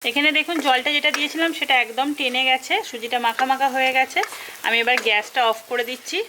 এখানে দেখুন জলটা যেটা দিয়েছিলাম সেটা একদম টেনে গেছে, সুজিটা মাখা মাখা হয়ে গেছে। আমি এবার গ্যাসটা অফ করে দিচ্ছি।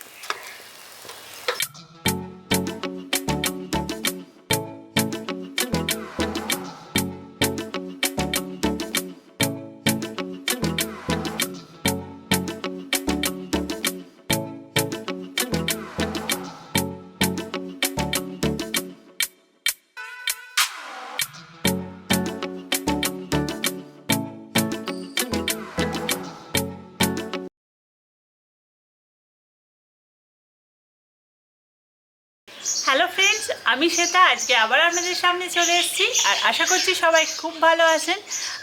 হ্যালো ফ্রেন্ডস, আমি শ্বেতা। আজকে আবার আপনাদের সামনে চলে এসেছি, আর আশা করছি সবাই খুব ভালো আছেন।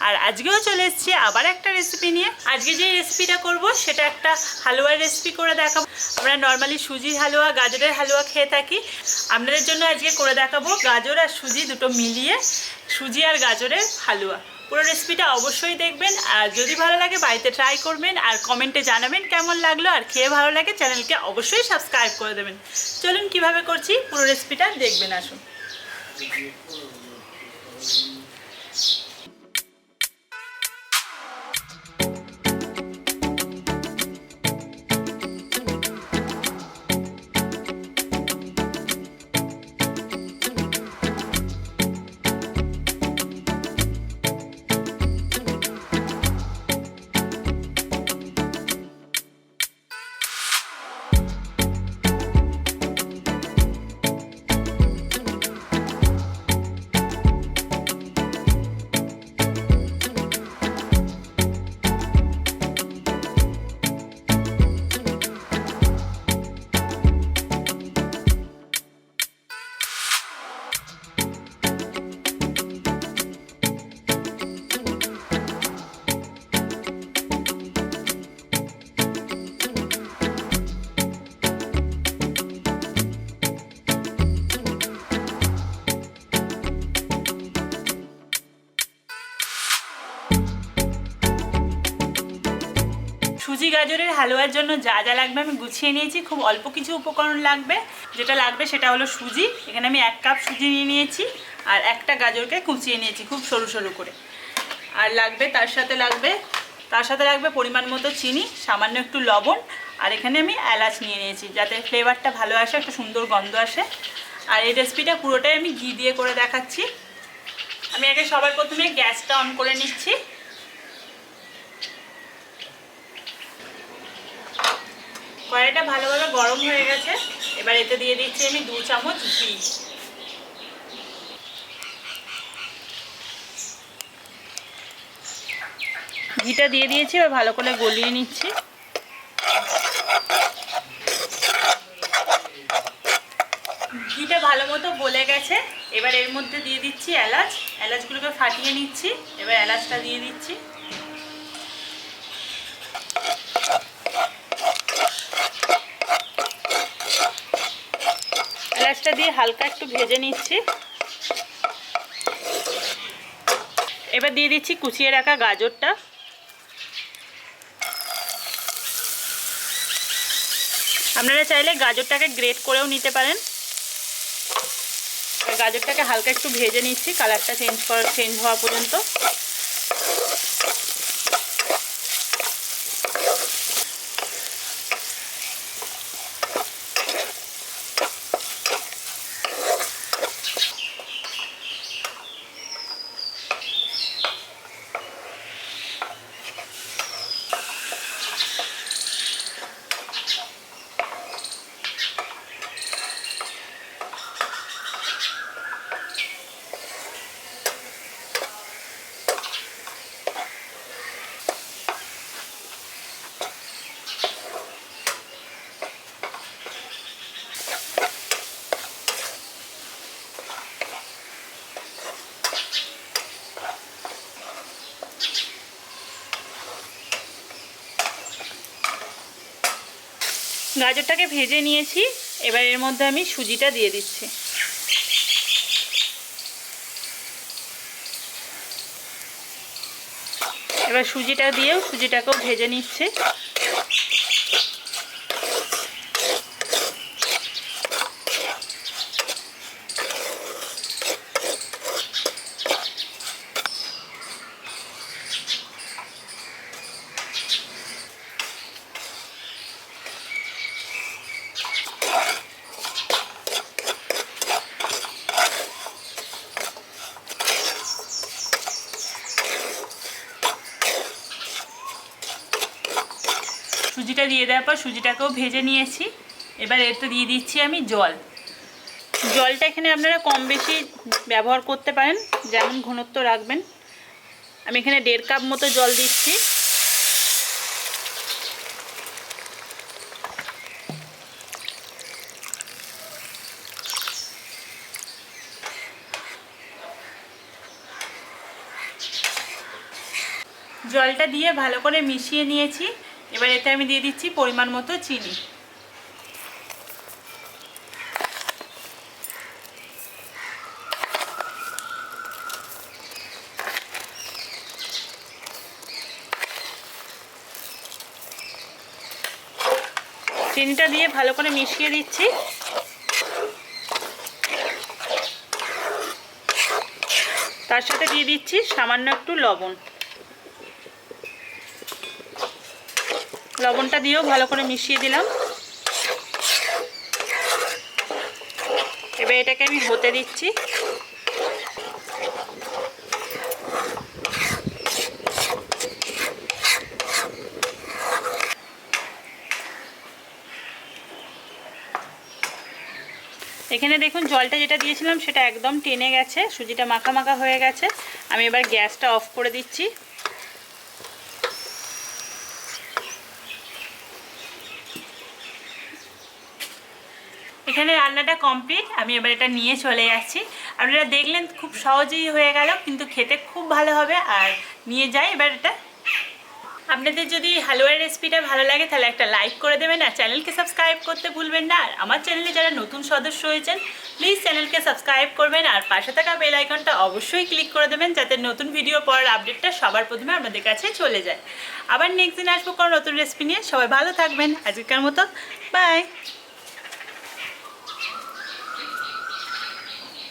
আর আজকেও চলে এসেছি আবার একটা রেসিপি নিয়ে। আজকে যে রেসিপিটা করব সেটা একটা হালুয়ার রেসিপি করে দেখাবো। আমরা নর্মালি সুজির হালুয়া, গাজরের হালুয়া খেয়ে থাকি। আপনাদের জন্য আজকে করে দেখাবো গাজর আর সুজি দুটো মিলিয়ে সুজি আর গাজরের হালুয়া। পুরো রেসিপিটা অবশ্যই দেখবেন, আর যদি ভালো লাগে বাড়িতে ট্রাই করবেন, আর কমেন্টে জানাবেন কেমন লাগলো। আর খেয়ে ভালো লাগে চ্যানেলকে অবশ্যই সাবস্ক্রাইব করে দেবেন। চলুন কিভাবে করছি পুরো রেসিপিটা দেখবেন, আসুন। সুজি গাজরের হালুয়ার জন্য যা যা লাগবে আমি গুছিয়ে নিয়েছি। খুব অল্প কিছু উপকরণ লাগবে। যেটা লাগবে সেটা হলো সুজি। এখানে আমি 1 কাপ সুজি নিয়ে নিয়েছি, আর একটা গাজরকে কুচিয়ে নিয়েছি খুব সরু সরু করে। আর লাগবে তার সাথে লাগবে পরিমাণ মতো চিনি, সামান্য একটু লবণ, আর এখানে আমি এলাচ নিয়ে নিয়েছি যাতে ফ্লেভারটা ভালো আসে, একটা সুন্দর গন্ধ আসে। আর এই রেসিপিটা পুরোটাই আমি ঘি দিয়ে করে দেখাচ্ছি। আমি আগে সবার প্রথমে গ্যাসটা অন করে নিচ্ছি। কড়াইটা ভালোভাবে গরম হয়ে গেছে। এবার এতে দিয়ে দিচ্ছি আমি 2 চামচ ঘি। ঘিটা দিয়ে দিয়েছি, এবার ভালো করে গলিয়ে নিচ্ছি। ঘিটা ভালো মতো গলে গেছে। এবার এর মধ্যে দিয়ে দিচ্ছি এলাচ। এলাচগুলোকে ফাটিয়ে নিচ্ছি। এবার এলাচটা দিয়ে দিচ্ছি। এলাচটা দিয়ে হালকা একটু ভেজে নিচ্ছি। এবার দিয়ে দিচ্ছি কুচিয়ে রাখা গাজরটা। আপনারা চাইলে গাজরটাকে গ্রেট করেও নিতে পারেন। গাজরটাকে হালকা একটু ভেজে নিচ্ছি, কালারটা চেঞ্জ হওয়া পর্যন্ত। গাজরটাকে ভেজে নিয়েছি। এবার এর মধ্যে আমি সুজিটা দিয়ে দিচ্ছি। এবার সুজিটাকেও ভেজে নিচ্ছি। সুজিটা দিয়ে দেওয়ার পর সুজিটাকেও ভেজে নিয়েছি। এবার এতে দিয়ে দিচ্ছি আমি জল। জলটা এখানে আপনারা কম বেশি ব্যবহার করতে পারেন, যেমন ঘনত্ব রাখবেন। আমি এখানে 1.5 কাপ মতো জল দিচ্ছি। জলটা দিয়ে ভালো করে মিশিয়ে নিয়েছি। এবার এতে আমি দিয়ে দিচ্ছি পরিমাণ মতো চিনি। চিনিটা দিয়ে ভালো করে মিশিয়ে দিচ্ছি। তার সাথে দিয়ে দিচ্ছি সামান্য একটু লবণ। লবণটা দিয়েও ভালো করে মিশিয়ে দিলাম। এবার এটাকে আমি হতে দিচ্ছি। এখানে দেখুন জলটা যেটা দিয়েছিলাম সেটা একদম টেনে গেছে, সুজিটা মাখা মাখা হয়ে গেছে। আমি এবার গ্যাসটা অফ করে দিচ্ছি। এখানে রান্নাটা কমপ্লিট। আমি এবার এটা নিয়ে চলে যাচ্ছি। আপনারা দেখলেন খুব সহজেই হয়ে গেল, কিন্তু খেতে খুব ভালো হবে। আর নিয়ে যাই এবার এটা। আপনাদের যদি হালুয়ার রেসিপিটা ভালো লাগে তাহলে একটা লাইক করে দেবেন, আর চ্যানেলকে সাবস্ক্রাইব করতে ভুলবেন না। আর আমার চ্যানেলে যারা নতুন সদস্য হয়েছেন প্লিজ চ্যানেলকে সাবস্ক্রাইব করবেন, আর পাশে থাকা বেল আইকনটা অবশ্যই ক্লিক করে দেবেন, যাতে নতুন ভিডিও পড়ার আপডেটটা সবার প্রথমে আপনাদের কাছে চলে যায়। আবার নেক্সট দিন আসবো কোনো নতুন রেসিপি নিয়ে। সবাই ভালো থাকবেন। আজকের মতো বাই।